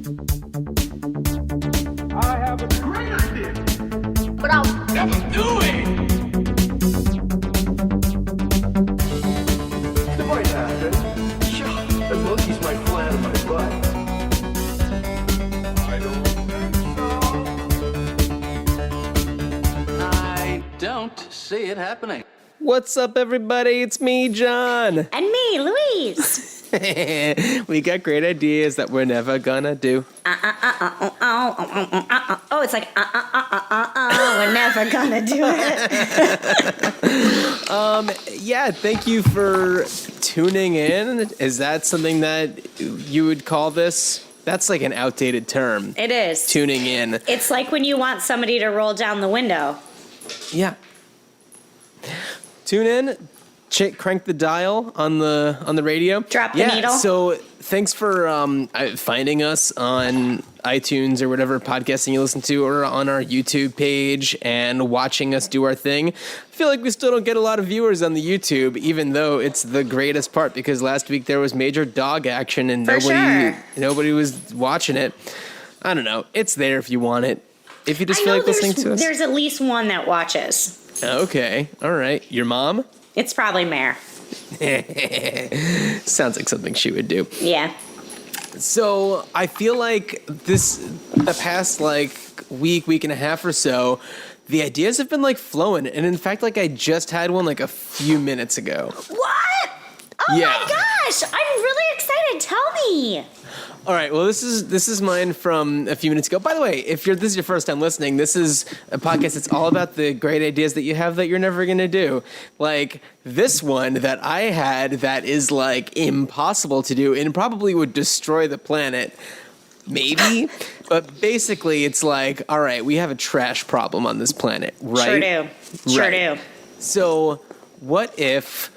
I have a great idea. But I'll never do it. It might happen. Sure. The monkeys might fly out of my butt. I don't think so. I don't see it happening. What's up, everybody? It's me, John. And me, Louise. We got great ideas that we're never gonna do. Oh, it's like, we're never gonna do it. Yeah, thank you for tuning in. Is that something that you would call this? That's like an outdated term. It is. Tuning in. It's like when you want somebody to roll down the window. Yeah. Tune in. Crank the dial on the radio. Drop the needle. So thanks for finding us on iTunes or whatever podcasting you listen to, or on our YouTube page and watching us do our thing. I feel like we still don't get a lot of viewers on the YouTube, even though it's the greatest part, because last week there was major dog action and nobody was watching it. I don't know. It's there if you want it. If you just feel like listening to us. There's at least one that watches. Okay. All right. Your mom? It's probably Mare. Sounds like something she would do. Yeah. So I feel like the past week and a half or so, the ideas have been like flowing. And in fact, like I just had one like a few minutes ago. What? Oh Yeah. my gosh. I'm really excited. Tell me. All right. Well, this is mine from a few minutes ago. By the way, if this is your first time listening, this is a podcast that's all about the great ideas that you have that you're never going to do. Like this one that I had that is like impossible to do and probably would destroy the planet. Maybe. But basically it's like, all right, we have a trash problem on this planet, right? Sure do. So what if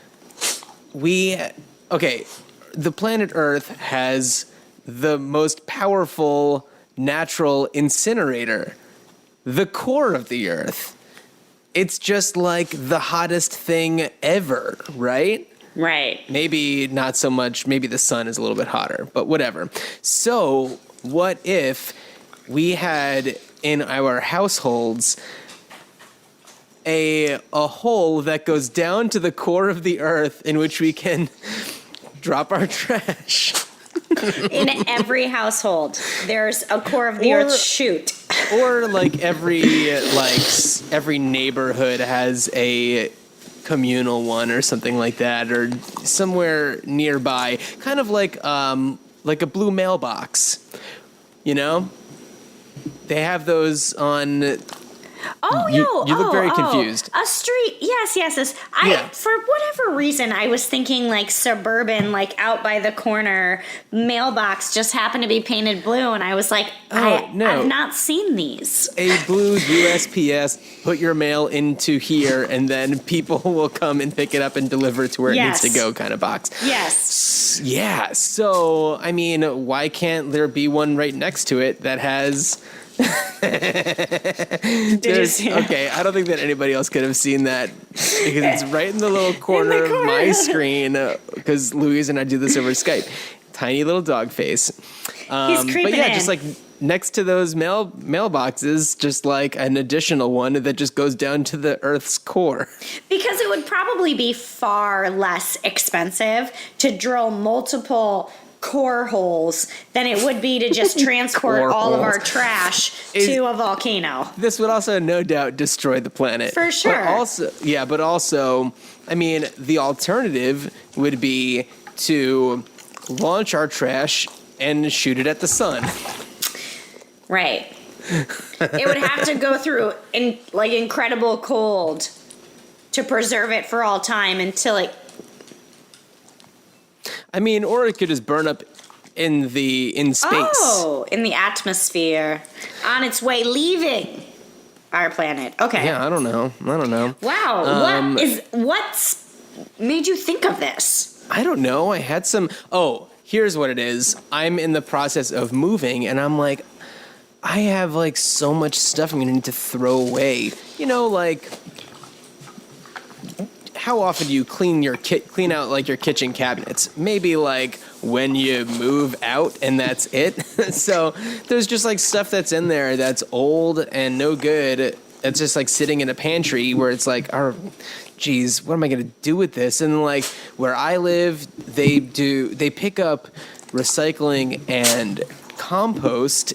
the planet Earth has the most powerful natural incinerator, the core of the Earth. It's just like the hottest thing ever, right? Right. Maybe not so much. Maybe the sun is a little bit hotter, but whatever. So what if we had in our households a hole that goes down to the core of the Earth in which we can drop our trash? In every household, there's a core of the earth chute. Or like every neighborhood has a communal one or something like that, or somewhere nearby, kind of like a blue mailbox. You know, they have those on. Oh, you look very confused. A street, yes. For whatever reason, I was thinking like suburban, like out by the corner mailbox just happened to be painted blue, and I was like, I've not seen these. A blue USPS, put your mail into here, and then people will come and pick it up and deliver it to where it needs to go kind of box. Yes. Yeah, so, I mean, why can't there be one right next to it that has... Did you see it? Okay, I don't think that anybody else could have seen that because it's right in the little corner of my screen, because Louise and I do this over Skype. Tiny little dog face. He's creeping but yeah, in. just like next to those mailboxes, just like an additional one that just goes down to the Earth's core. Because it would probably be far less expensive to drill multiple core holes than it would be to just transport all of our trash to a volcano. This would also no doubt destroy the planet. For sure. But also, I mean, the alternative would be to launch our trash and shoot it at the sun. Right. It would have to go through incredible cold to preserve it for all time until it... I mean, or it could just burn up in space. Oh, in the atmosphere. On its way leaving our planet. Okay. Yeah, I don't know. Wow. What's made you think of this? I don't know. I had some... Oh, here's what it is. I'm in the process of moving, and I'm like, I have like so much stuff I'm going to need to throw away. You know, like... How often do you clean out like your kitchen cabinets? Maybe like when you move out, and that's it. So there's just like stuff that's in there that's old and no good. It's just like sitting in a pantry where it's like, oh, geez, what am I going to do with this? And like where I live, they pick up recycling and compost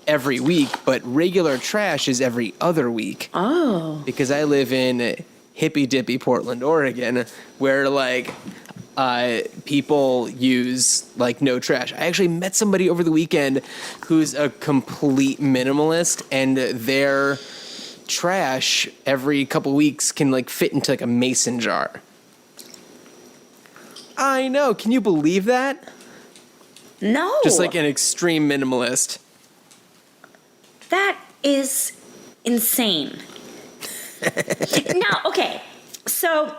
every week, but regular trash is every other week. Oh. Because I live in hippy dippy Portland, Oregon, where like people use like no trash. I actually met somebody over the weekend who's a complete minimalist, and their trash every couple weeks can like fit into like a mason jar. I know. Can you believe that? No. Just like an extreme minimalist. That is insane. Now, okay, so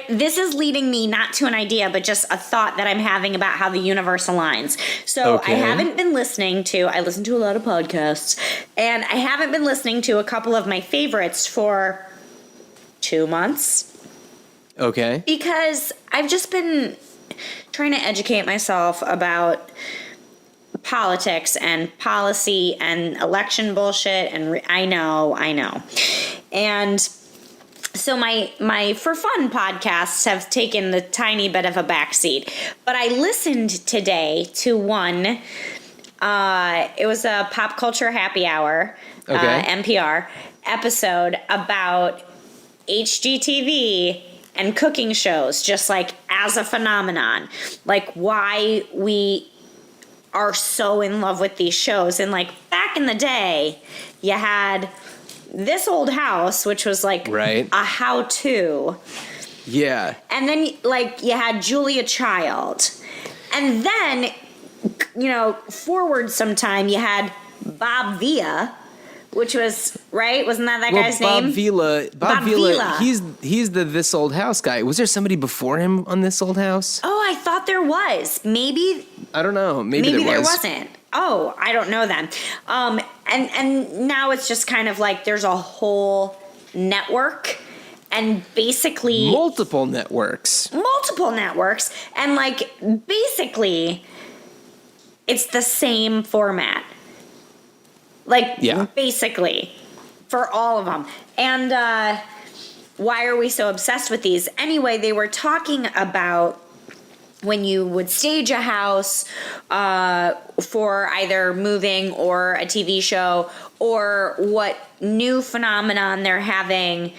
this is leading me not to an idea, but just a thought that I'm having about how the universe aligns. So Okay. I haven't been I listen to a lot of podcasts, and I haven't been listening to a couple of my favorites for 2 months. Okay. Because I've just been trying to educate myself about politics and policy and election bullshit, and I know. And so my for fun podcasts have taken the tiny bit of a backseat. But I listened today to one. It was a pop culture happy hour, Okay. NPR episode about HGTV and cooking shows, just like as a phenomenon, like why we are so in love with these shows. And like back in the day, you had This Old House, which was like Right. a how-to. Yeah. And then like you had Julia Child. And then, forward some time, you had Bob Villa, which was, right? Wasn't that guy's Bob name? Bob Vila, Vila. he's the This Old House guy. Was there somebody before him on This Old House? Oh, I thought there was. Maybe I don't know. Maybe there wasn't. Oh, I don't know then. And now it's just kind of like there's a whole network, and basically Multiple networks. And like basically it's the same format. Like Yeah. basically for all of them. And why are we so obsessed with these? Anyway, they were talking about when you would stage a house for either moving or a TV show, or what new phenomenon they're having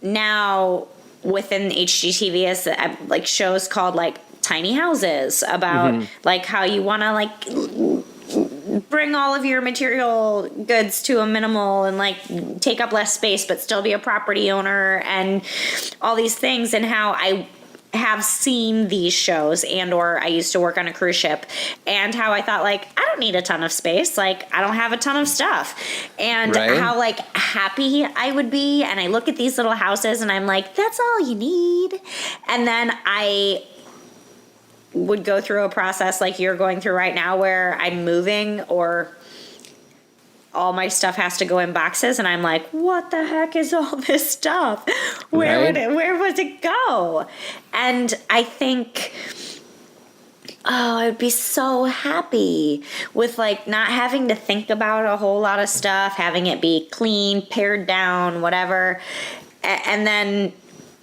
now within HGTV is like shows called like tiny houses about like how you want to like bring all of your material goods to a minimal and like take up less space but still be a property owner and all these things, and how I have seen these shows or I used to work on a cruise ship, and how I thought like I don't need a ton of space, like I don't have a ton of stuff, and Right. how like happy I would be, and I look at these little houses and I'm like, that's all you need. And then I would go through a process like you're going through right now where I'm moving or all my stuff has to go in boxes, and I'm like, what the heck is all this stuff? Where would it go? And I think, I'd be so happy with like not having to think about a whole lot of stuff, having it be clean, pared down, whatever. And then,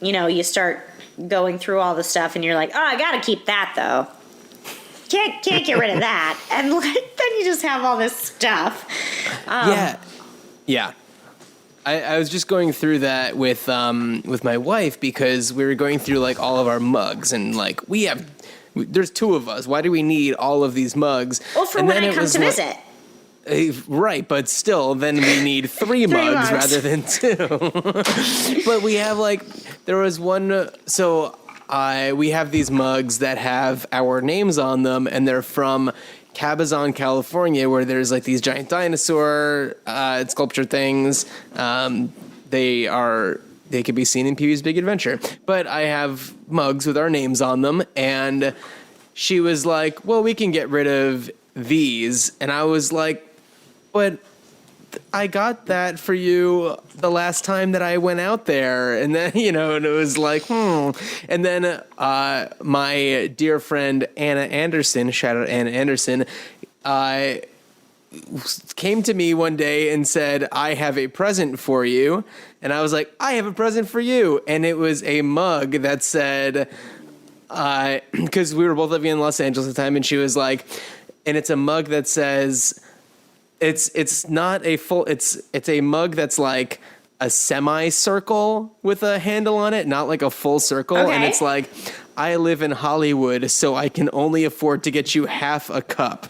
you start going through all the stuff and you're like, oh, I gotta keep that though. Can't get rid of that. And like then you just have all this stuff. Yeah. I was just going through that with my wife, because we were going through like all of our mugs, and like there's 2 of us. Why do we need all of these mugs? Well, for when I come to visit. Right, but still, then we need 3 mugs rather than 2. But we have there was one, so we have these mugs that have our names on them, and they're from Cabazon, California, where there's like these giant dinosaur sculpture things. They could be seen in Pee-wee's Big Adventure. But I have mugs with our names on them, and she was like, well, we can get rid of these. And I was like, but I got that for you the last time that I went out there. And then, and it was like, And then my dear friend Anna Anderson, shout out Anna Anderson, came to me one day and said, I have a present for you. And I was like, I have a present for you. And it was a mug that said, because we were both living in Los Angeles at the time, and she was like, and it's a mug that says, it's not a full, it's a mug that's like a semicircle with a handle on it, not like a full circle. Okay. And it's like, I live in Hollywood, so I can only afford to get you half a cup.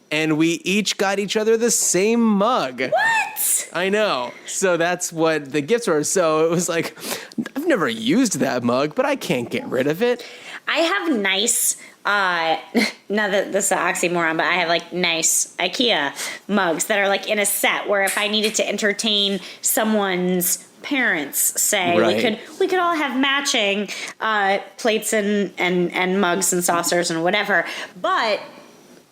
And we each got each other the same mug. What? I know. So that's what the gifts were. So it was like, I've never used that mug, but I can't get rid of it. I have nice, not that this is an oxymoron, but I have like nice IKEA mugs that are like in a set where if I needed to entertain someone's parents, say, right, we could all have matching plates and mugs and saucers and whatever.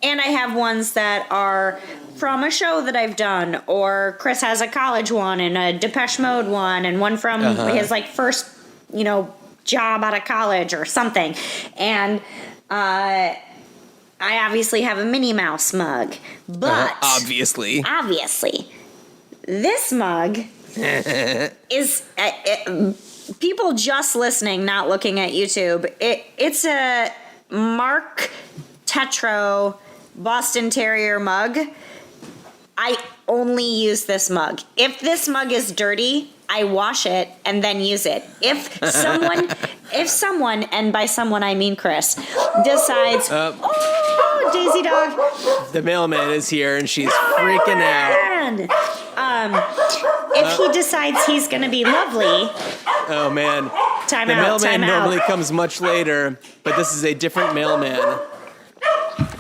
And I have ones that are from a show that I've done, or Chris has a college one and a Depeche Mode one and one from his like first, job out of college or something. And I obviously have a Minnie Mouse mug, but obviously this mug is people just listening, not looking at YouTube. It's a Mark Tetro Boston Terrier mug. I only use this mug. If this mug is dirty, I wash it and then use it. If someone, and by someone I mean Chris, decides, Daisy dog. The mailman is here and she's freaking out. If he decides he's going to be lovely. Oh, man. The mailman normally comes much later, but this is a different mailman.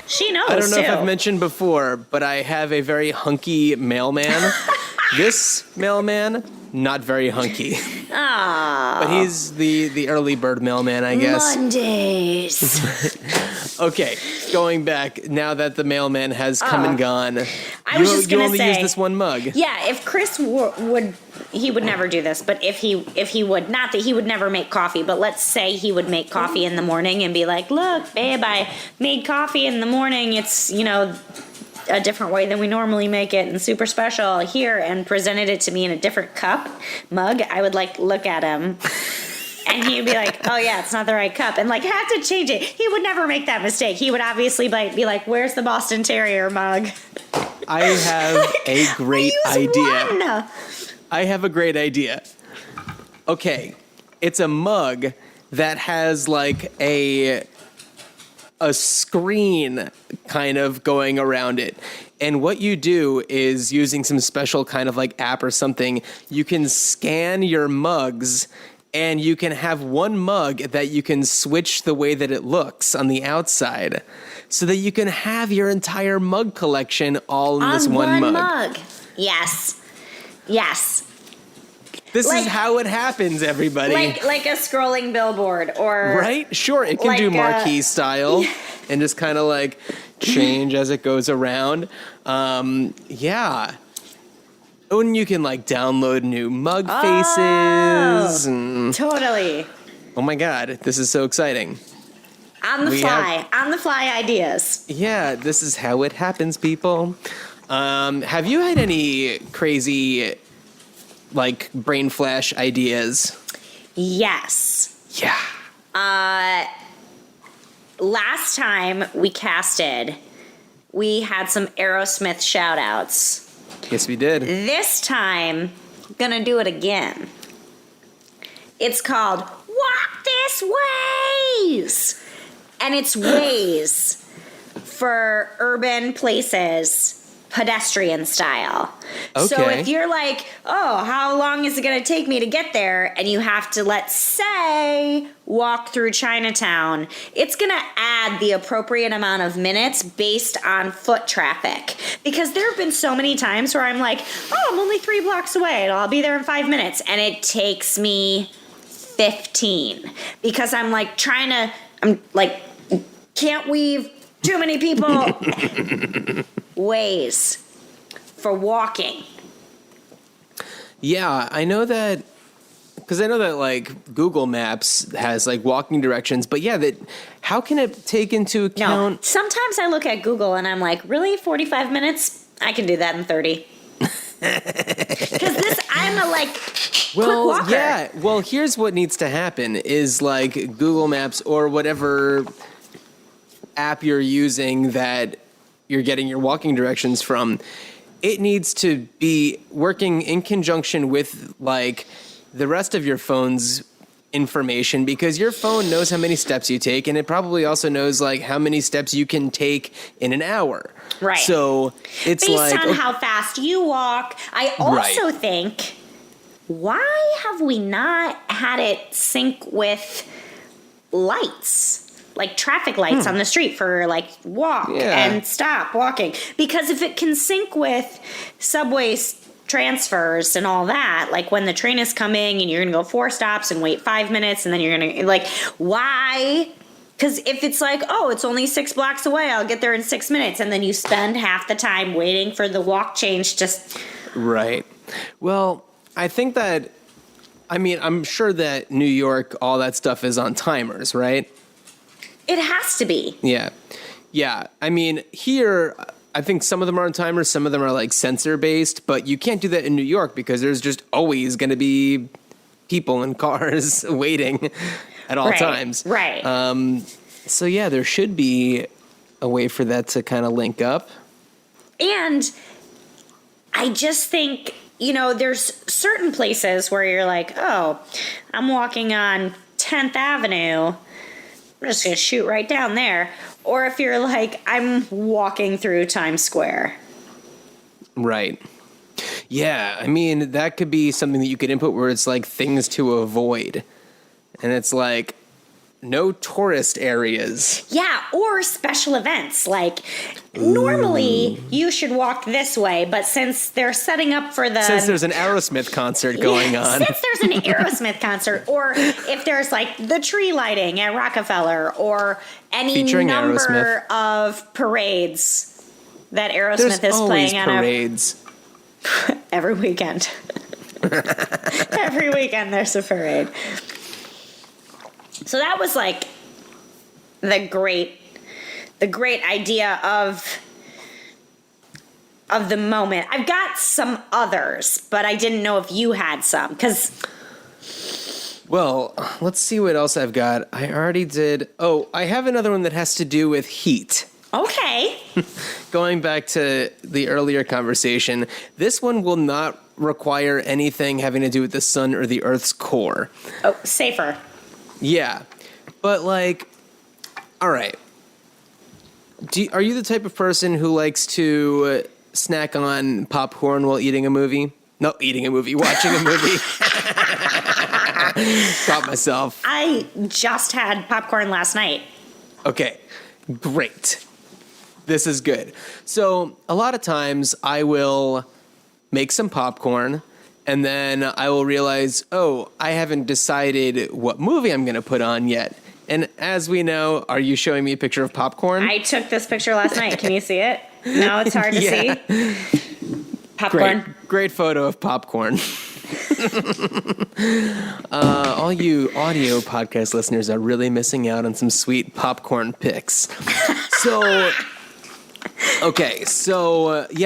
She knows, I don't know too. if I've mentioned before, but I have a very hunky mailman. This mailman, not very hunky. Aww. But he's the early bird mailman, I guess. Mondays. Okay, going back, now that the mailman has come and gone, I was just gonna you only say, use this one mug. Yeah, if Chris would, he would never do this, but if he would, not that he would never make coffee, but let's say he would make coffee in the morning and be like, look, babe, I made coffee in the morning. It's, a different way than we normally make it and super special here, and presented it to me in a different mug, I would look at him and he'd be like, oh yeah, it's not the right cup, and have to change it. He would never make that mistake. He would obviously be like, where's the Boston Terrier mug? I have a great idea. One. I have a great idea. Okay, it's a mug that has a screen kind of going around it. And what you do is, using some special kind of app or something, you can scan your mugs and you can have one mug that you can switch the way that it looks on the outside, so that you can have your entire mug collection all in this one mug. Yes. This is how it happens, everybody. Like a scrolling billboard, or... Right? Sure, it can do marquee style and just kind of change as it goes around. Yeah. And you can download new mug faces. Totally. Oh my God, this is so exciting. On the fly ideas. Yeah, this is how it happens, people. Have you had any crazy... brain flash ideas? Yes. Yeah. Last time we casted, we had some Aerosmith shout outs. Yes, we did. This time, gonna do it again. It's called Walk This Ways. And it's ways for urban places, pedestrian style. Okay. So if you're like, oh, how long is it going to take me to get there? And you have to, let's say, walk through Chinatown, it's going to add the appropriate amount of minutes based on foot traffic. Because there have been so many times where I'm like, oh, I'm only 3 blocks away and I'll be there in 5 minutes. And it takes me 15. Because I'm can't weave too many people. Ways for walking Yeah, I know that because I know that like Google Maps has like walking directions, but yeah, that how can it take into account? No. Sometimes I look at Google and I'm like, really, 45 minutes? I can do that in 30. Because I'm a quick walker. Yeah. Well, here's what needs to happen is like Google Maps or whatever app you're using that you're getting your walking directions from. It needs to be working in conjunction with like the rest of your phone's information, because your phone knows how many steps you take, and it probably also knows like how many steps you can take in an hour. Right. So it's based on how fast you walk. I also think, why have we not had it sync with lights? Like traffic lights on the street for like walk and stop walking. Because if it can sync with subway transfers and all that, like when the train is coming and you're going to go 4 stops and wait 5 minutes and then you're going to like, why? Because if it's like, oh, it's only 6 blocks away, I'll get there in 6 minutes. And then you spend half the time waiting for the walk change just. Right. Well, I think that, I mean, I'm sure that New York, all that stuff is on timers, right? It has to be. Yeah. Yeah. I mean, here, I think some of them are on timers, some of them are like sensor based, but you can't do that in New York because there's just always going to be people in cars waiting at all times. Right. So yeah, there should be a way for that to kind of link up. And I just think, there's certain places where you're like, oh, I'm walking on 10th Avenue. I'm just going to shoot right down there. Or if you're like, I'm walking through Times Square. Right. Yeah, I mean, that could be something that you could input where it's like things to avoid. And it's like no tourist areas. Yeah, or special events. Like, normally you should walk this way, but since they're setting up for Since there's an Aerosmith concert going on. Since there's an Aerosmith concert, or if there's like the tree lighting at Rockefeller, or any featuring number Aerosmith. Of parades that Aerosmith is playing on. Parades. Every weekend. Every weekend there's a parade. So that was like the great idea of the moment. I've got some others, but I didn't know if you had some Well, let's see what else I've got. I already did. Oh, I have another one that has to do with heat. Okay. Going back to the earlier conversation, this one will not require anything having to do with the sun or the Earth's core. Oh, safer. Yeah, but like, all right. Are you the type of person who likes to snack on popcorn while eating a movie? Not eating a movie, watching a movie. Got myself. I just had popcorn last night. Okay, great. This is good. So a lot of times I will make some popcorn, and then I will realize, oh, I haven't decided what movie I'm going to put on yet. And as we know, are you showing me a picture of popcorn? I took this picture last night. Can you see it? No, it's hard to see. Popcorn. Great photo of popcorn. All you audio podcast listeners are really missing out on some sweet popcorn pics.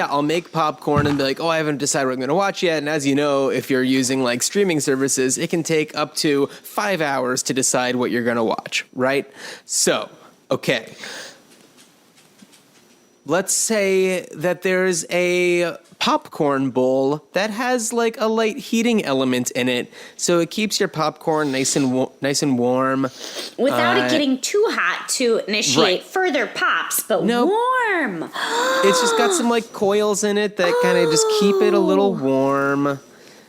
I'll make popcorn and be like, oh, I haven't decided what I'm going to watch yet. And as you know, if you're using like streaming services, it can take up to 5 hours to decide what you're going to watch, right? So, okay. Let's say that there's a popcorn bowl that has like a light heating element in it, so it keeps your popcorn nice and warm without it getting too hot to initiate further pops, but warm. It's just got some like coils in it that kind of just keep it a little warm.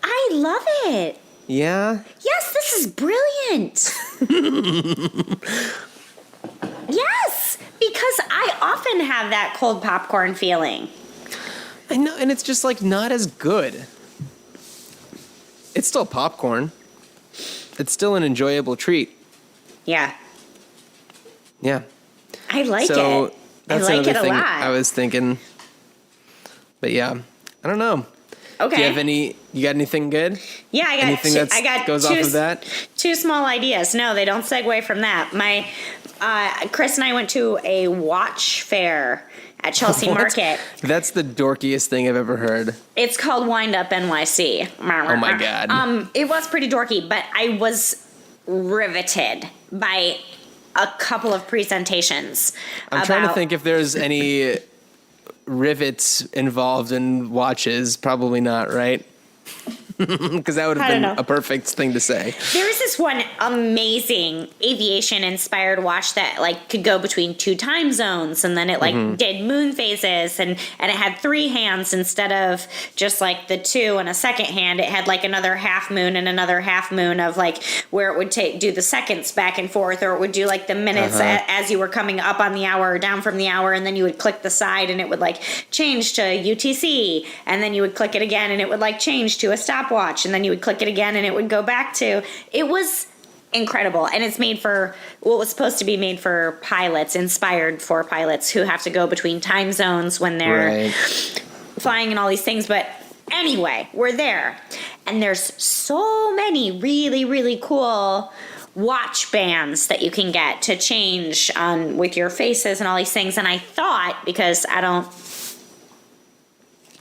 I love it. Yeah? Yes, this is brilliant. Yes, because I often have that cold popcorn feeling. I know, and it's just like not as good. It's still popcorn. It's still an enjoyable treat. Yeah. Yeah. I like it. That's I like another it a thing lot. I was thinking. But yeah, I don't know. Okay. Do you got anything good? Yeah, Anything that goes off of that? Two small ideas. No, they don't segue from that. My Chris and I went to a watch fair at Chelsea Market. That's the dorkiest thing I've ever heard. It's called Wind Up NYC. Oh my God. It was pretty dorky, but I was riveted by a couple of presentations. I'm trying to think if there's any rivets involved in watches. Probably not, right? Because that would have been a perfect thing to say. There was this one amazing aviation-inspired watch that like could go between 2 time zones, and then it like did moon phases, and it had 3 hands instead of just like the 2 and a second hand. It had like another half moon and another half moon of like where it would do the seconds back and forth, or it would do like the minutes as you were coming up on the hour or down from the hour, and then you would click the side and it would like change to UTC, and then you would click it again and it would like change to a stopwatch, and then you would click it again and it would go back to. It was incredible, and it's made for what was supposed to be made for pilots, inspired for pilots who have to go between time zones when they're flying and all these things. But anyway, we're there, and there's so many really, really cool watch bands that you can get to change on with your faces and all these things. And I thought, because I don't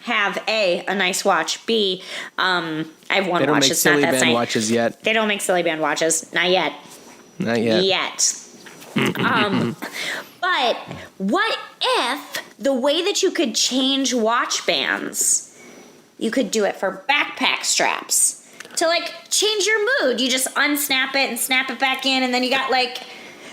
have a nice watch, B, I have one watch. It's not that band watches yet. They don't make silly band watches. Not yet. Not yet. But what if the way that you could change watch bands, you could do it for backpack straps to like change your mood? You just unsnap it and snap it back in, and then you got like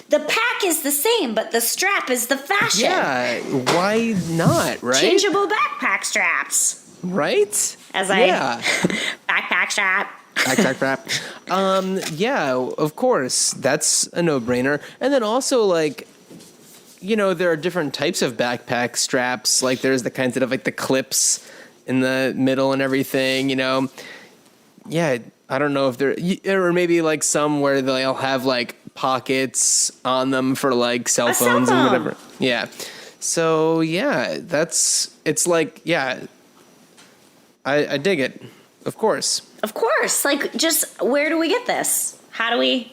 the pack is the same, but the strap is the fashion. Yeah, why not, right? Changeable backpack straps. Right? Backpack strap. Backpack strap. Yeah, of course. That's a no-brainer. And then also, like, you know, there are different types of backpack straps. Like, there's the kinds that have, like, the clips in the middle and everything, you know. Yeah, I don't know if there... Or maybe, like, some where they'll have, like, pockets on them for like cell phones and whatever. Yeah. So yeah, it's like, yeah, I dig it. Of course. Of course. Like, just where do we get this? How do we?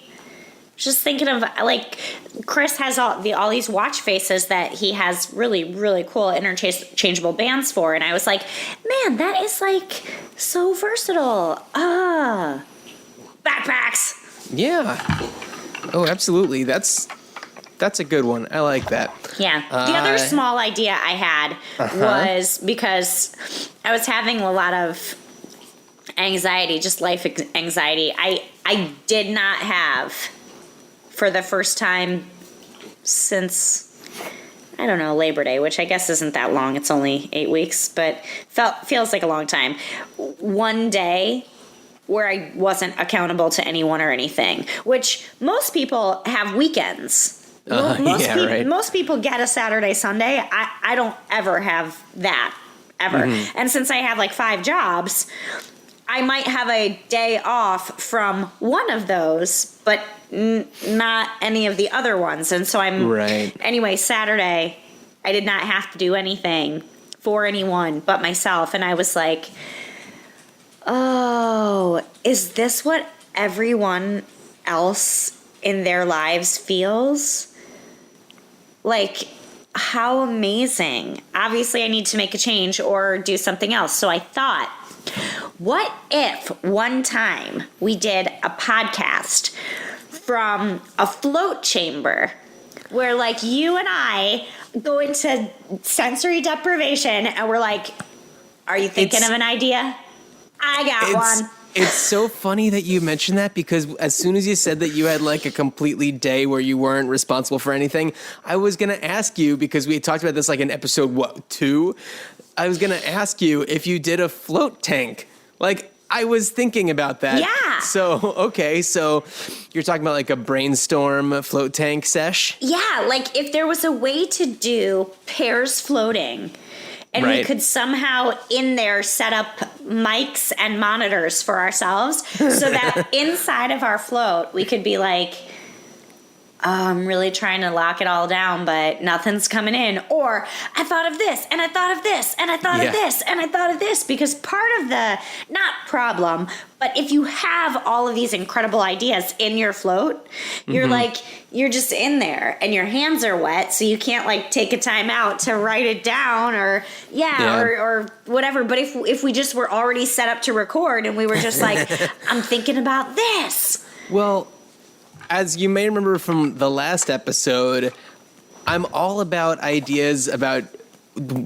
Just thinking of like, Chris has all these watch faces that he has really, really cool interchangeable bands for, and I was like, man, that is like so versatile. Backpacks. Yeah. Oh, absolutely. That's a good one. I like that. Yeah. The other small idea I had was because I was having a lot of anxiety, just life anxiety. I did not have, for the first time since, I don't know, Labor Day, which I guess isn't that long. It's only 8 weeks, but feels like a long time. One day where I wasn't accountable to anyone or anything, which most people have weekends. Most people get a Saturday, Sunday. I don't ever have that, ever. Mm-hmm. And since I have like 5 jobs, I might have a day off from one of those, but not any of the other ones. And so anyway, Saturday, I did not have to do anything for anyone but myself. And I was like, oh, is this what everyone else in their lives feels? Like, how amazing. Obviously, I need to make a change or do something else. So I thought, what if one time we did a podcast from a float chamber where, like, you and I go into sensory deprivation and we're like, are you thinking of an idea? I got one. It's so funny that you mentioned that, because as soon as you said that you had like a completely day where you weren't responsible for anything, I was going to ask you, because we had talked about this like in episode 2. I was going to ask you if you did a float tank. Like, I was thinking about that. Yeah. So, okay. So you're talking about like a brainstorm float tank sesh? Yeah. Like, if there was a way to do pairs floating, and we could somehow in there set up mics and monitors for ourselves so that inside of our float, we could be like, I'm really trying to lock it all down, but nothing's coming in. Or I thought of this, and I thought of this, and I thought of this, and I thought of this. Because part of the, not problem, but if you have all of these incredible ideas in your float, you're like, you're just in there, and your hands are wet, so you can't like take a time out to write it down or or whatever. But if we just were already set up to record and we were just like, I'm thinking about this. Well, as you may remember from the last episode, I'm all about ideas about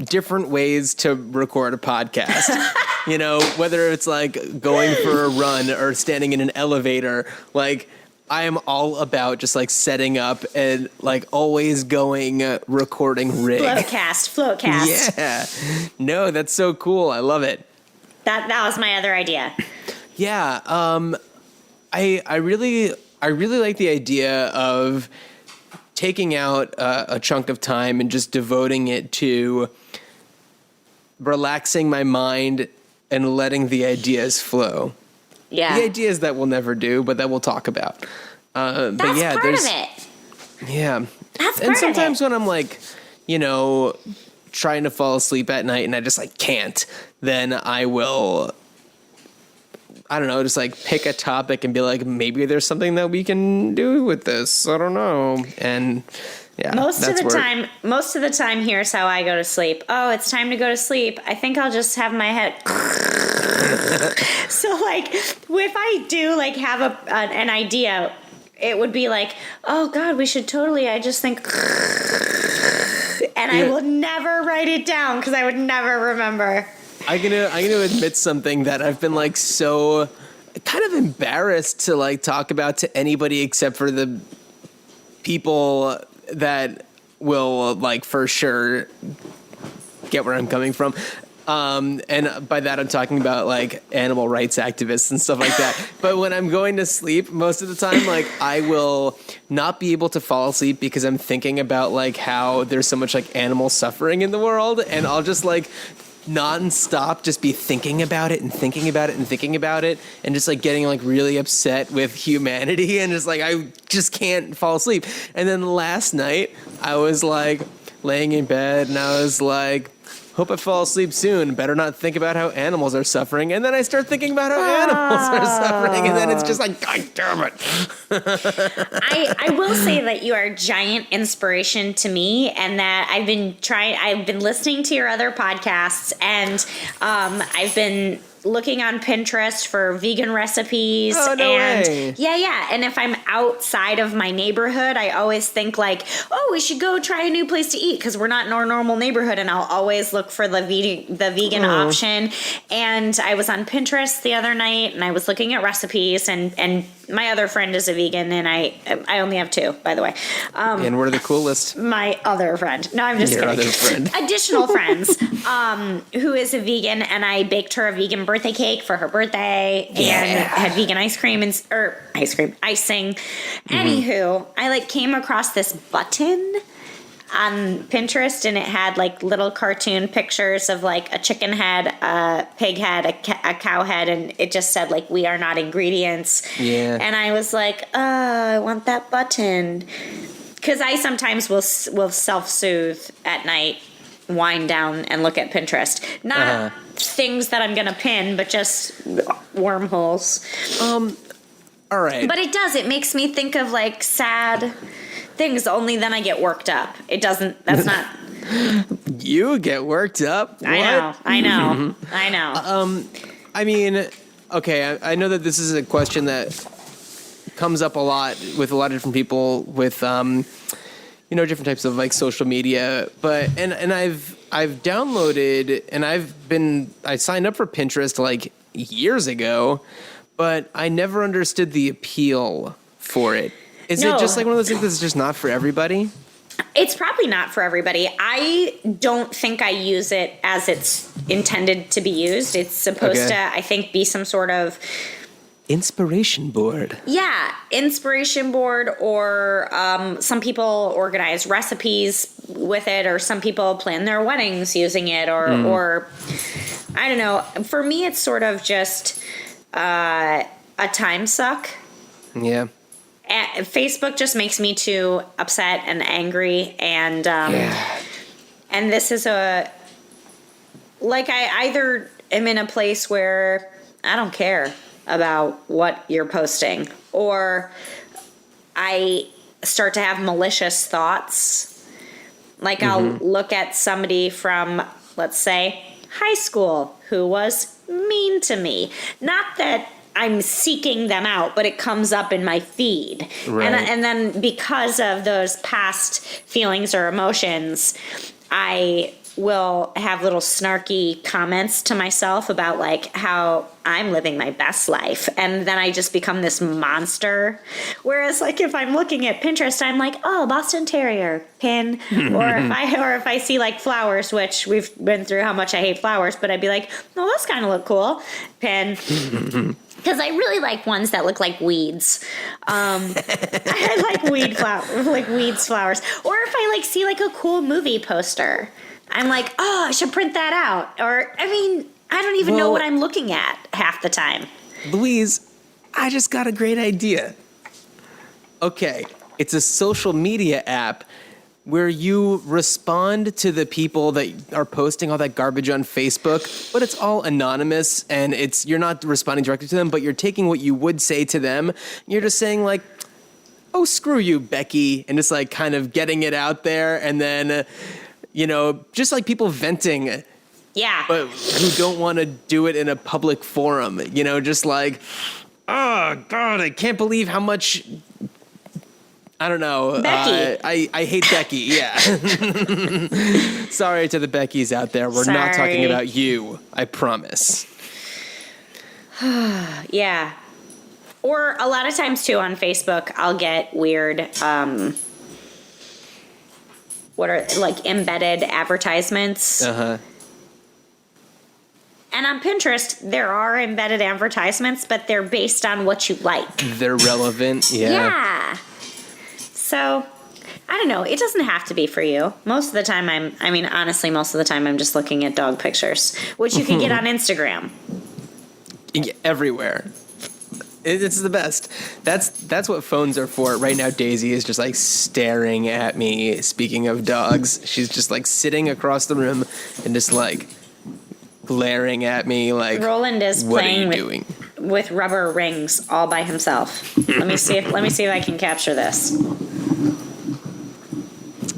different ways to record a podcast. You know, whether it's like going for a run or standing in an elevator, like I am all about just like setting up and like always going recording rig. Floatcast. Yeah. No, that's so cool. I love it. That was my other idea. Yeah. I really like the idea of taking out a chunk of time and just devoting it to relaxing my mind and letting the ideas flow. Yeah. The ideas that we'll never do, but that we'll talk about. That's but yeah, part of it. Yeah. That's and part sometimes of it. when I'm like, you know, trying to fall asleep at night and I just like can't, then I will, I don't know, just like pick a topic and be like, maybe there's something that we can do with this. I don't know. And yeah, most of the time, here's how I go to sleep. Oh, it's time to go to sleep. I think I'll just have my head. So like, if I do like have an idea, it would be like, oh God, we should totally. I just think, and I will never write it down because I would never remember. I'm gonna admit something that I've been like so kind of embarrassed to like talk about to anybody except for the people that will like for sure get where I'm coming from. And by that I'm talking about like animal rights activists and stuff like that. But when I'm going to sleep, most of the time, like I will not be able to fall asleep because I'm thinking about like how there's so much like animal suffering in the world, and I'll just like non-stop just be thinking about it and thinking about it and thinking about it and just like getting like really upset with humanity, and just like I just can't fall asleep. And then last night I was like laying in bed and I was like, hope I fall asleep soon. Better not think about how animals are suffering. And then I start thinking about how animals are suffering, and then it's just like, God damn it. I will say that you are a giant inspiration to me, and that I've been listening to your other podcasts, and I've been looking on Pinterest for vegan recipes. Oh, no way. Yeah. And if I'm outside of my neighborhood, I always think like, oh, we should go try a new place to eat because we're not in our normal neighborhood, and I'll always look for the vegan option. And I was on Pinterest the other night, and I was looking at recipes, and my other friend is a vegan, and I only have two, by the way. And we're the coolest. My other friend. No, I'm just Your kidding. other friend. Additional friends, who is a vegan, and I baked her a vegan birthday cake for her birthday, and had vegan icing. Anywho, I like came across this button on Pinterest, and it had like little cartoon pictures of like a chicken head, a pig head, a cow head, and it just said like, we are not ingredients. Yeah. And I was like, I want that button. Because I sometimes will self-soothe at night, wind down and look at Pinterest. Not things that I'm going to pin, but just wormholes. All right. But it makes me think of like sad things, only then I get worked up. It doesn't, that's not. You get worked up? What? I know. I mean, okay, I know that this is a question that comes up a lot with a lot of different people with, different types of like social media, but, and I've downloaded and I signed up for Pinterest like years ago, but I never understood the appeal for it. Is it just like one of those things that's just not for everybody? It's probably not for everybody. I don't think I use it as it's intended to be used. It's supposed to, I think, be some sort of inspiration board. Yeah, inspiration board, or some people organize recipes with it, or some people plan their weddings using it, or I don't know. For me, it's sort of just a time suck. Yeah. Facebook just makes me too upset and angry, and and this is I either am in a place where I don't care about what you're posting, or I start to have malicious thoughts. Like I'll look at somebody from, let's say, high school who was mean to me. Not that I'm seeking them out, but it comes up in my feed. Right. And then because of those past feelings or emotions, I will have little snarky comments to myself about like how I'm living my best life, and then I just become this monster. Whereas like if I'm looking at Pinterest, I'm like, oh, Boston Terrier pin, or if I see like flowers, which we've been through how much I hate flowers, but I'd be like, oh, those kind of look cool, pin. Because I really like ones that look like weeds. I like weeds flowers. Or if I like see like a cool movie poster, I'm like, oh, I should print that out. Or, I mean, I don't even know what I'm looking at half the time. Louise, I just got a great idea. Okay, it's a social media app where you respond to the people that are posting all that garbage on Facebook, but it's all anonymous, and you're not responding directly to them, but you're taking what you would say to them. You're just saying like, oh, screw you, Becky, and just like kind of getting it out there, and then... just like people venting. Yeah. But who don't want to do it in a public forum. Just like, oh, God, I can't believe how much, I don't know. Becky. I hate Becky, yeah. Sorry to the Beckys out there. We're not talking about you, I promise. Yeah. Or a lot of times, too, on Facebook, I'll get weird... what are like embedded advertisements. And on Pinterest, there are embedded advertisements, but they're based on what you like. They're relevant, yeah. Yeah. So, I don't know. It doesn't have to be for you. Most of the time honestly, most of the time I'm just looking at dog pictures, which you can get on Instagram. Everywhere. It's the best. That's what phones are for. Right now, Daisy is just like staring at me. Speaking of dogs, she's just like sitting across the room and just like glaring at me like, Roland is what playing are you doing? With rubber rings all by himself. Let me see if I can capture this.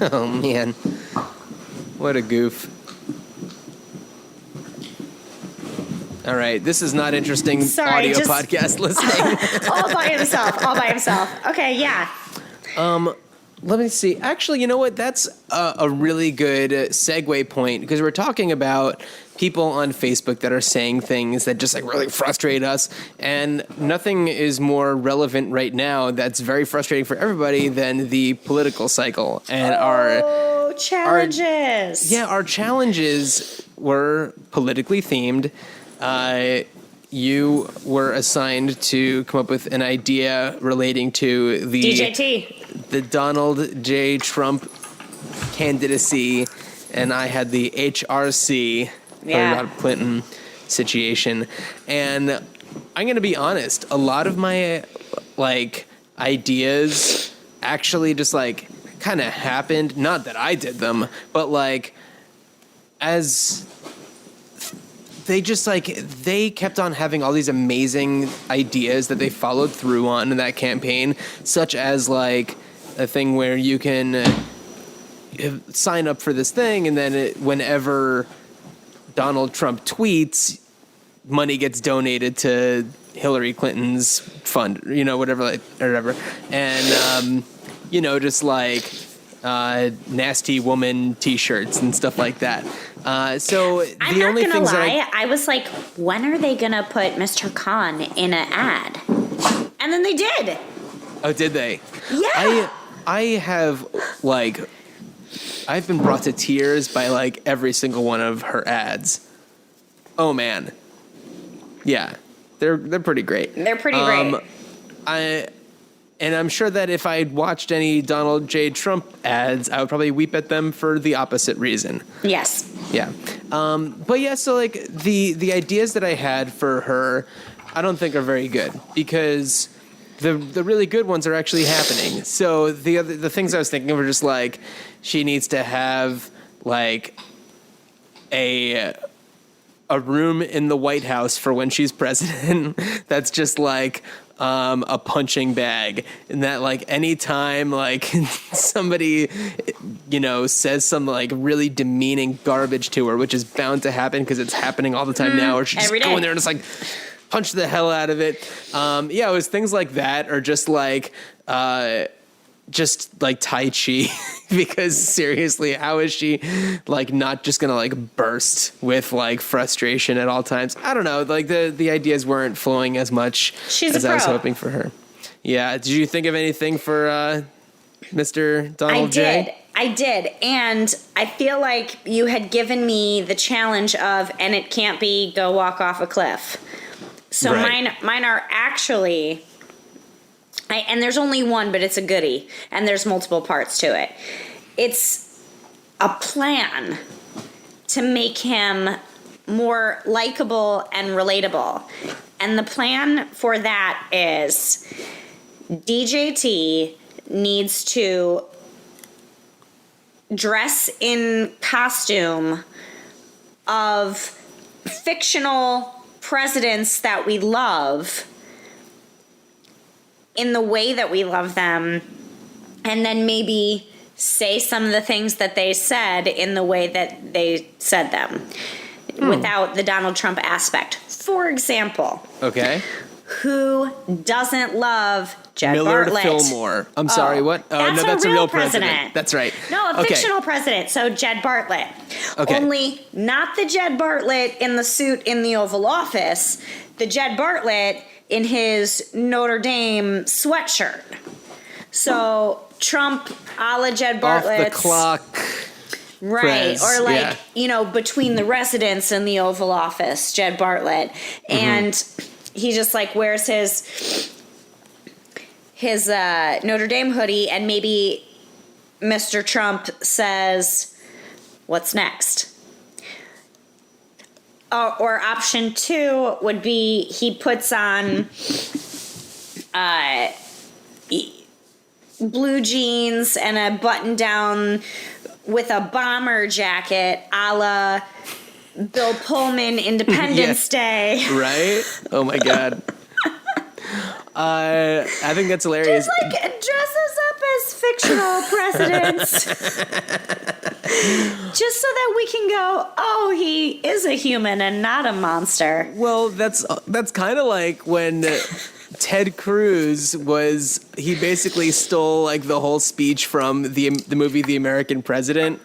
Oh man. What a goof. All right, this is not interesting audio podcast listening. all by himself. Okay, yeah. Let me see. Actually, you know what? That's a really good segue point, because we're talking about people on Facebook that are saying things that just like really frustrate us, and nothing is more relevant right now that's very frustrating for everybody than the political cycle and our challenges. Our challenges were politically themed. You were assigned to come up with an idea relating to the DJT, the Donald J. Trump candidacy, and I had the HRC, Hillary Clinton situation. And I'm going to be honest, a lot of my like ideas actually just like kind of happened. Not that I did them, but like as they just like, they kept on having all these amazing ideas that they followed through on in that campaign, such as like a thing where you can sign up for this thing, and then whenever Donald Trump tweets, money gets donated to Hillary Clinton's fund, whatever. And, just like nasty woman t-shirts and stuff like that. So the only things I was like, when are they gonna put Mr. Khan in an ad? And then they did. Oh, did they? Yeah. I have like, I've been brought to tears by like every single one of her ads. Oh man. Yeah. They're pretty great. They're pretty great. And I'm sure that if I'd watched any Donald J. Trump ads, I would probably weep at them for the opposite reason. Yes. Yeah. But yeah, so like the ideas that I had for her, I don't think are very good, because the really good ones are actually happening. So the things I was thinking of were just like, she needs to have like a room in the White House for when she's president that's just like a punching bag, and that like anytime like somebody says some like really demeaning garbage to her, which is bound to happen because it's happening all the time now, or she just go in there and just like punch the hell out of it. It was things like that, or just like Tai Chi, because seriously, how is she like not just gonna like burst with like frustration at all times? I don't know. Like the ideas weren't flowing as much as I was hoping for her. Yeah. Did you think of anything for Mr. Donald J? I did. And I feel like you had given me the challenge of, and it can't be go walk off a cliff. So right. mine are actually, and there's only one, but it's a goodie, and there's multiple parts to it. It's a plan to make him more likable and relatable. And the plan for that is DJT needs to dress in costume of fictional presidents that we love in the way that we love them, and then maybe say some of the things that they said in the way that they said them without the Donald Trump aspect. For example, who doesn't love Jed Millard Bartlett? Fillmore. I'm sorry, what? Oh, no, that's a real president. That's right. No, a fictional president. So Jed Bartlett. Okay. Only not the Jed Bartlett in the suit in the Oval Office. The Jed Bartlett in his Notre Dame sweatshirt. So Trump a la Jed Bartlett. Off the clock. Right. Prez, or like, between the residence and the Oval Office, Jed Bartlett. And he just like wears his Notre Dame hoodie, and maybe Mr. Trump says, "What's next?" Or option 2 would be he puts on blue jeans and a button down with a bomber jacket, a la Bill Pullman Independence Day. Right? Oh my God. I think that's hilarious. Just like dresses up as fictional presidents. Just so that we can go, oh, he is a human and not a monster. Well, that's kind of like when Ted Cruz he basically stole like the whole speech from the movie The American President,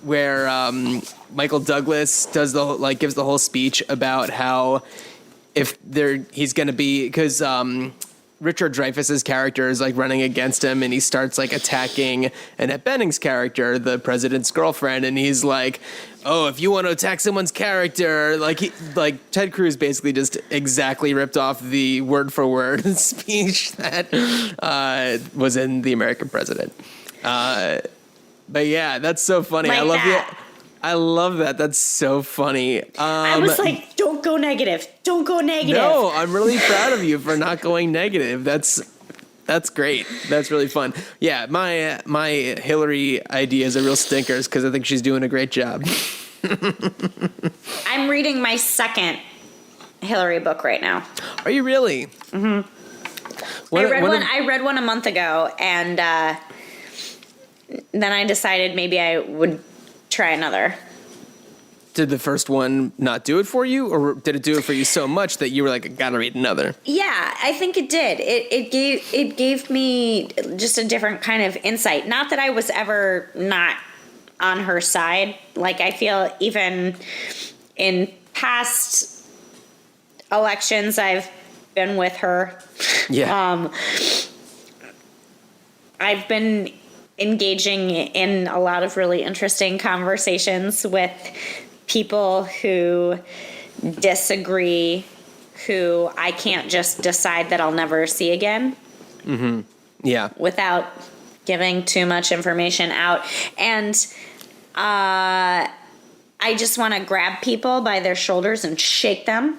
where Michael Douglas gives the whole speech about how he's going to be, because Richard Dreyfuss's character is like running against him, and he starts like attacking Annette Bening's character, the president's girlfriend, and he's like, "Oh, if you want to attack someone's character," like Ted Cruz basically just exactly ripped off the word for word speech that was in The American President. But yeah, that's so funny. Like I love that. That's so funny. I was like, don't go negative. Don't go negative. No, I'm really proud of you for not going negative. That's great. That's really fun. Yeah, my Hillary ideas are real stinkers because I think she's doing a great job. I'm reading my second Hillary book right now. Are you really? Mm-hmm. I read one a month ago, and then I decided maybe I would try another. Did the first one not do it for you, or did it do it for you so much that you were like, I gotta read another? Yeah, I think it did. It gave me just a different kind of insight. Not that I was ever not on her side. Like, I feel even in past elections, I've been with her. Yeah. I've been engaging in a lot of really interesting conversations with people who disagree, who I can't just decide that I'll never see again. Mm-hmm. Yeah. Without giving too much information out. And I just want to grab people by their shoulders and shake them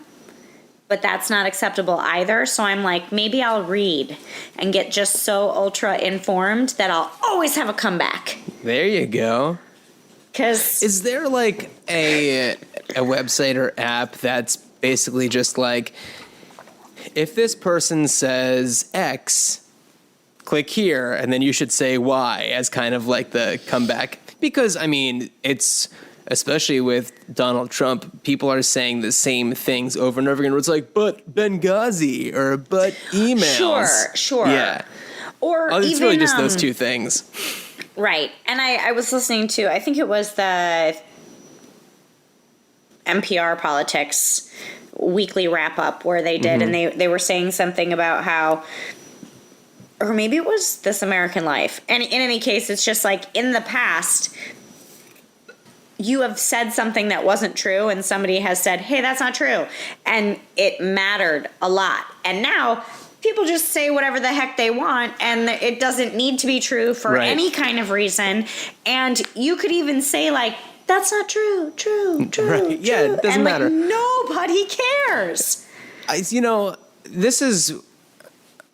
but that's not acceptable either. So I'm like, maybe I'll read and get just so ultra informed that I'll always have a comeback. There you go. Because is there like a website or app that's basically just like, if this person says X, click here, and then you should say Y as kind of like the comeback? Because, I mean, it's, especially with Donald Trump, people are saying the same things over and over again. Where it's like, but Benghazi, or but emails. Sure. Yeah. Or it's even, really just those two things. Right. And I was listening to, I think it was the NPR Politics weekly wrap-up where they did, and they were saying something about how, or maybe it was This American Life. And in any case, it's just like, in the past, you have said something that wasn't true, and somebody has said, hey, that's not true. And it mattered a lot. And now people just say whatever the heck they want, and it doesn't need to be true for any kind of reason. And you could even say, like, that's not true. Right. Yeah, it doesn't matter. Nobody cares. This is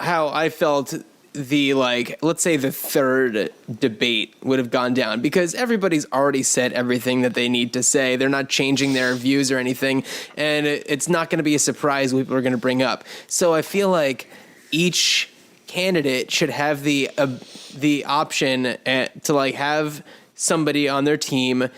how I felt the, like, let's say the third debate would have gone down, because everybody's already said everything that they need to say. They're not changing their views or anything, and it's not going to be a surprise what people are going to bring up. So I feel like each candidate should have the option to, like, have somebody on their team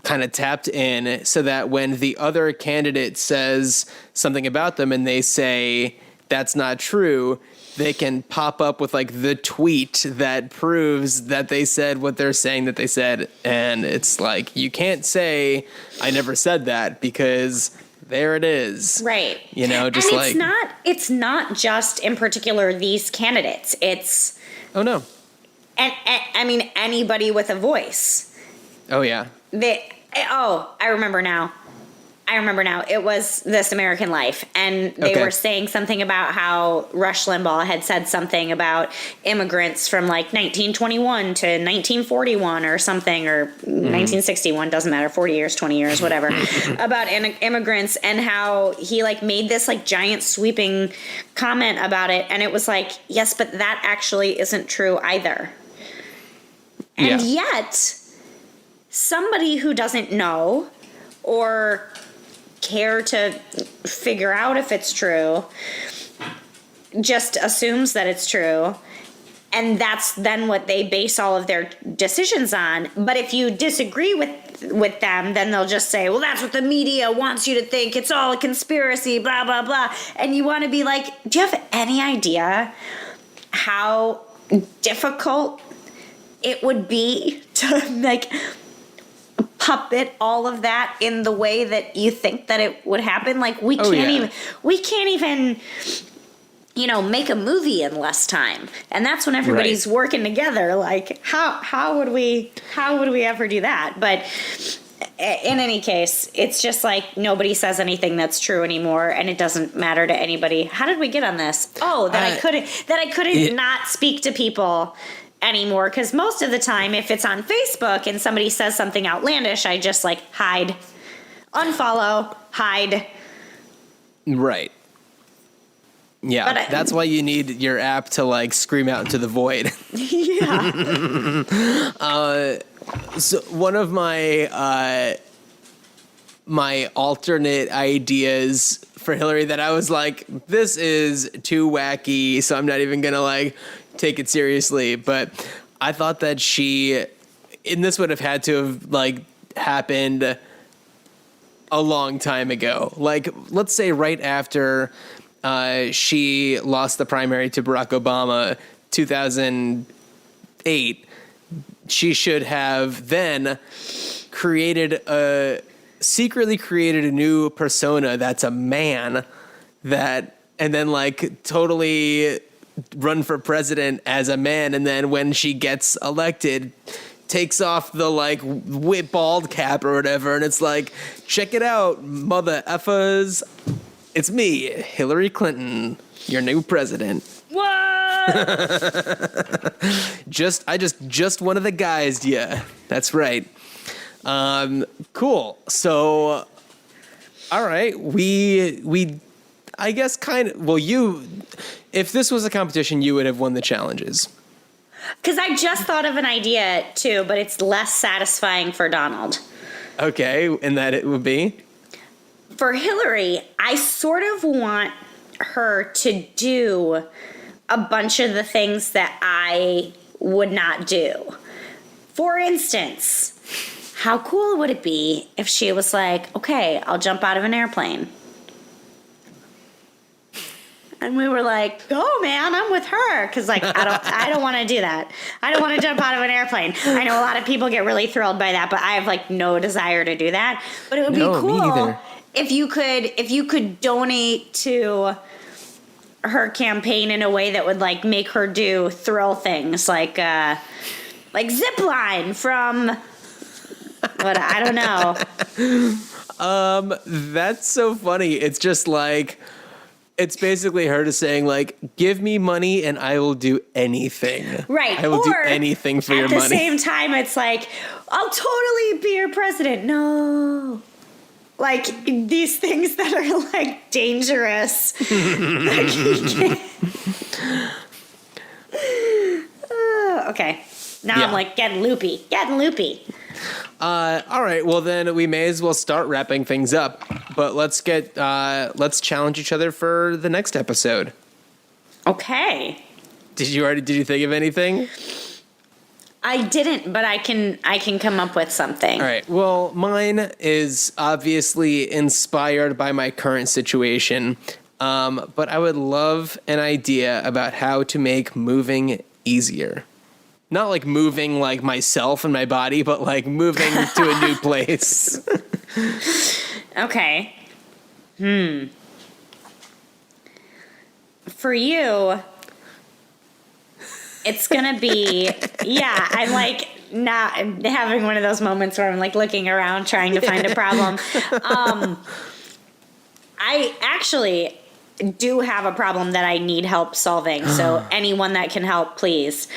kind of tapped in, so that when the other candidate says something about them and they say that's not true, they can pop up with, like, the tweet that proves that they said what they're saying that they said. And it's like, you can't say I never said that, because there it is. Right. Just, and it's not just in particular these candidates. It's, oh no. And I mean, anybody with a voice. Oh yeah. I remember now. It was This American Life, and they were saying something about how Rush Limbaugh had said something about immigrants from, like, 1921 to 1941 or something, or 1961, doesn't matter, 40 years, 20 years, whatever, about immigrants, and how he, like, made this, like, giant sweeping comment about it, and it was like, yes, but that actually isn't true either. And yet, somebody who doesn't know or care to figure out if it's true just assumes that it's true, and that's then what they base all of their decisions on. But if you disagree with them, then they'll just say, well, that's what the media wants you to think, it's all a conspiracy, blah blah blah. And you want to be like, do you have any idea how difficult it would be to, like, puppet all of that in the way that you think that it would happen? Like, we can't even make a movie in less time, and that's when everybody's working together. Like, how would we ever do that? But in any case, it's just like, nobody says anything that's true anymore, and it doesn't matter to anybody. How did we get on this? Oh, I couldn't not speak to people anymore, because most of the time, if it's on Facebook and somebody says something outlandish, I just, like, hide, unfollow, hide. Right. Yeah, but that's why you need your app to, like, scream out into the void. Yeah. So one of my my alternate ideas for Hillary that I was like, this is too wacky, so I'm not even gonna, like, take it seriously. But I thought that and this would have had to have, like, happened a long time ago. Like, let's say right after she lost the primary to Barack Obama, 2008, she should have then secretly created a new persona that's a man, and then, like, totally run for president as a man, and then when she gets elected, takes off the, like, bald cap or whatever, and it's like, check it out, mother effers, it's me, Hillary Clinton, your new president. What? I just one of the guys, yeah, that's right. Cool. So All right. We I guess if this was a competition, you would have won the challenges. Because I just thought of an idea, too, but it's less satisfying for Donald. Okay, and that it would be? For Hillary, I sort of want her to do a bunch of the things that I would not do. For instance, how cool would it be if she was like, okay, I'll jump out of an airplane? And we were like, "Go, man! I'm with her." Because I don't want to do that. I don't want to jump out of an airplane. I know a lot of people get really thrilled by that, but I have no desire to do that. But it would be cool if you could donate to her campaign in a way that would make her do thrill things like zip line from what I don't know. That's so funny. It's just it's basically her just saying, give me money and I will do anything. Right. I will do anything for your money. At the same time, it's I'll totally be your president. No. These things that are, dangerous. Okay. Now I'm, getting loopy. Getting loopy. All right, well then we may as well start wrapping things up. But let's challenge each other for the next episode. Okay. Did you think of anything? I didn't, but I can come up with something. All right. Well, mine is obviously inspired by my current situation. But I would love an idea about how to make moving easier. Not moving myself and my body, but moving to a new place. Okay. For you, it's gonna be I'm not having one of those moments where I'm looking around trying to find a problem. I actually do have a problem that I need help solving. So anyone that can help, please.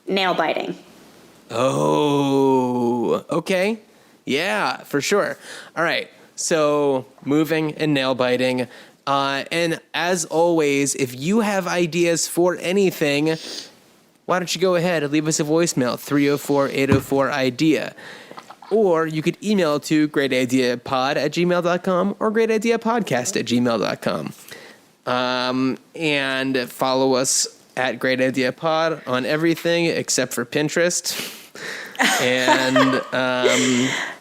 Nail biting. Oh, okay. Yeah, for sure. All right. So moving and nail biting. And as always, if you have ideas for anything, why don't you go ahead and leave us a voicemail, 304-804-IDEA. Or you could email to greatideapod@gmail.com or greatideapodcast@gmail.com. And follow us at Great Idea Pod on everything except for Pinterest. And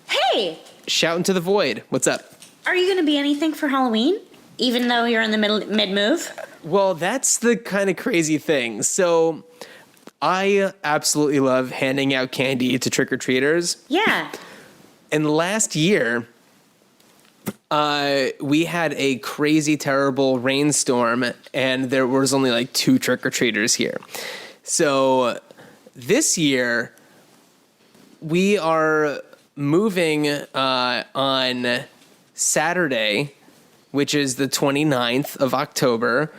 hey, shout into the void. What's up? Are you going to be anything for Halloween, even though you're in the mid-move? Well, that's the kind of crazy thing. So I absolutely love handing out candy to trick-or-treaters. Yeah. And last year, we had a crazy, terrible rainstorm, and there was only 2 trick-or-treaters here. So this year, we are moving on Saturday, which is the 29th of October.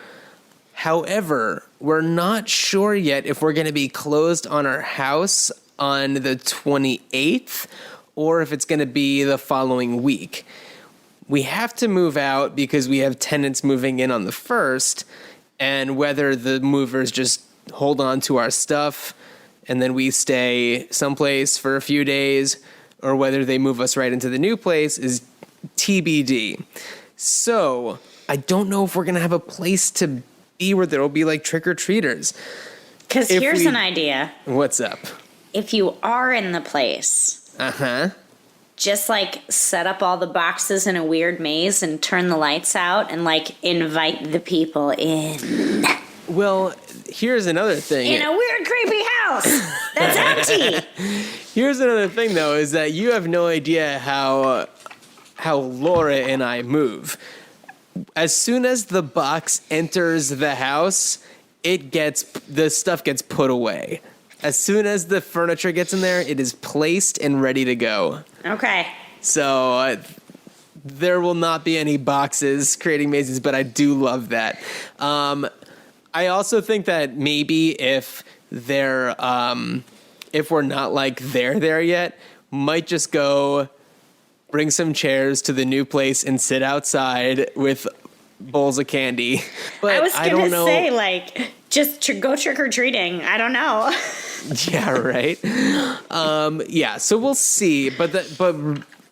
However, we're not sure yet if we're going to be closed on our house on the 28th or if it's going to be the following week. We have to move out because we have tenants moving in on the 1st, and whether the movers just hold on to our stuff and then we stay someplace for a few days, or whether they move us right into the new place is TBD. So I don't know if we're going to have a place to be where there will be trick-or-treaters. Because here's an idea. What's up? If you are in the place. Uh-huh. Just set up all the boxes in a weird maze and turn the lights out and invite the people in. Well, here's another thing. In a weird, creepy house that's empty. Here's another thing, though, is that you have no idea how Laura and I move. As soon as the box enters the house, the stuff gets put away. As soon as the furniture gets in there, it is placed and ready to go. Okay. So there will not be any boxes creating mazes, but I do love that. I also think that maybe if we're not there yet, might just go bring some chairs to the new place and sit outside with bowls of candy. But I was don't know. Say, like, just go trick-or-treating. I don't know. Yeah, right. Yeah, so we'll see. But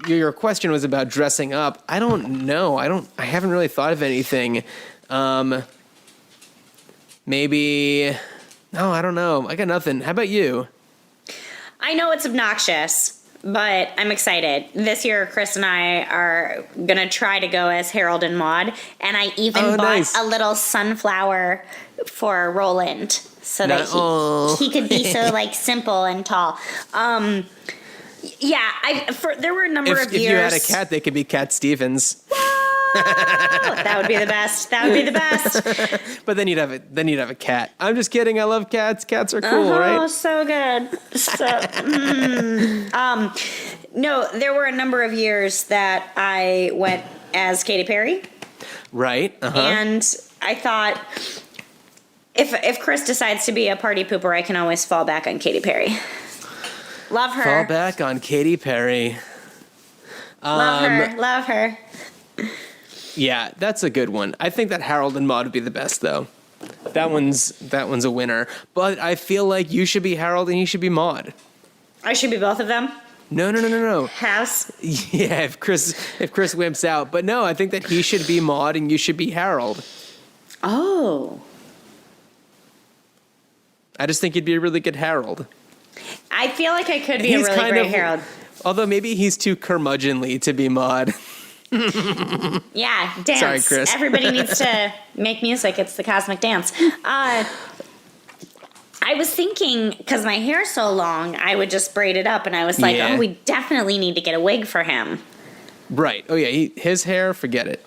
your question was about dressing up. I don't know. I haven't really thought of anything. Maybe. No, I don't know. I got nothing. How about you? I know it's obnoxious, but I'm excited. This year, Chris and I are going to try to go as Harold and Maude. And I even bought a little sunflower for Roland so that he could be so like simple and tall. Yeah, there were a number of years. If you had a cat, they could be Cat Stevens. That would be the best. That would be the best. But then you'd have a cat. I'm just kidding. I love cats. Cats are cool, right? Oh, so good. No, there were a number of years that I went as Katy Perry. Right. Uh-huh. And I thought, if Chris decides to be a party pooper, I can always fall back on Katy Perry. Love her. Fall back on Katy Perry. Love her. Yeah, that's a good one. I think that Harold and Maude would be the best, though. That one's a winner. But I feel like you should be Harold and you should be Maude. I should be both of them? No. House? Yeah, if Chris wimps out. But no, I think that he should be Maude and you should be Harold. Oh. I just think you'd be a really good Harold. I feel like I could be a really great Harold. Although maybe he's too curmudgeonly to be Maude. Yeah, dance. Sorry, Chris. Everybody needs to make music. It's the cosmic dance. I was thinking, because my hair's so long, I would just braid it up, and I was like, oh, we definitely need to get a wig for him. Right. Oh, yeah. His hair, forget it.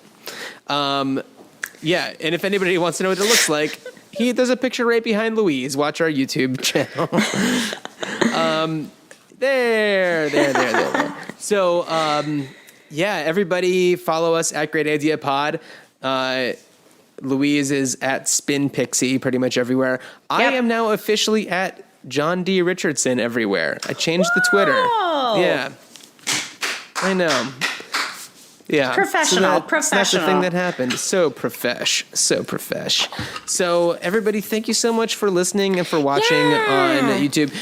Yeah, and if anybody wants to know what it looks like, there's a picture right behind Louise. Watch our YouTube channel. There. So, yeah, everybody follow us at Great Idea Pod. Louise is at Spin Pixie pretty much everywhere. Yep. I am now officially at John D. Richardson everywhere. I changed the Twitter. Yeah. I know. Yeah. Professional. That's the thing that happened. So profesh. So everybody, thank you so much for listening and for watching on YouTube.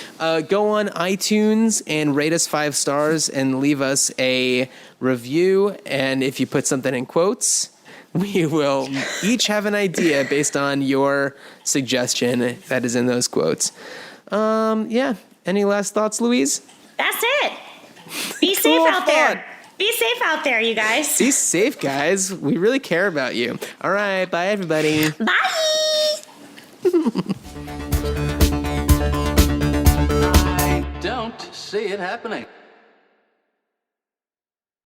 Go on iTunes and rate us 5 stars and leave us a review. And if you put something in quotes, we will each have an idea based on your suggestion that is in those quotes. Yeah. Any last thoughts, Louise? That's it. Be safe out there. Be safe out there, you guys. Be safe, guys. We really care about you. All right. Bye, everybody. Bye. I don't see it happening.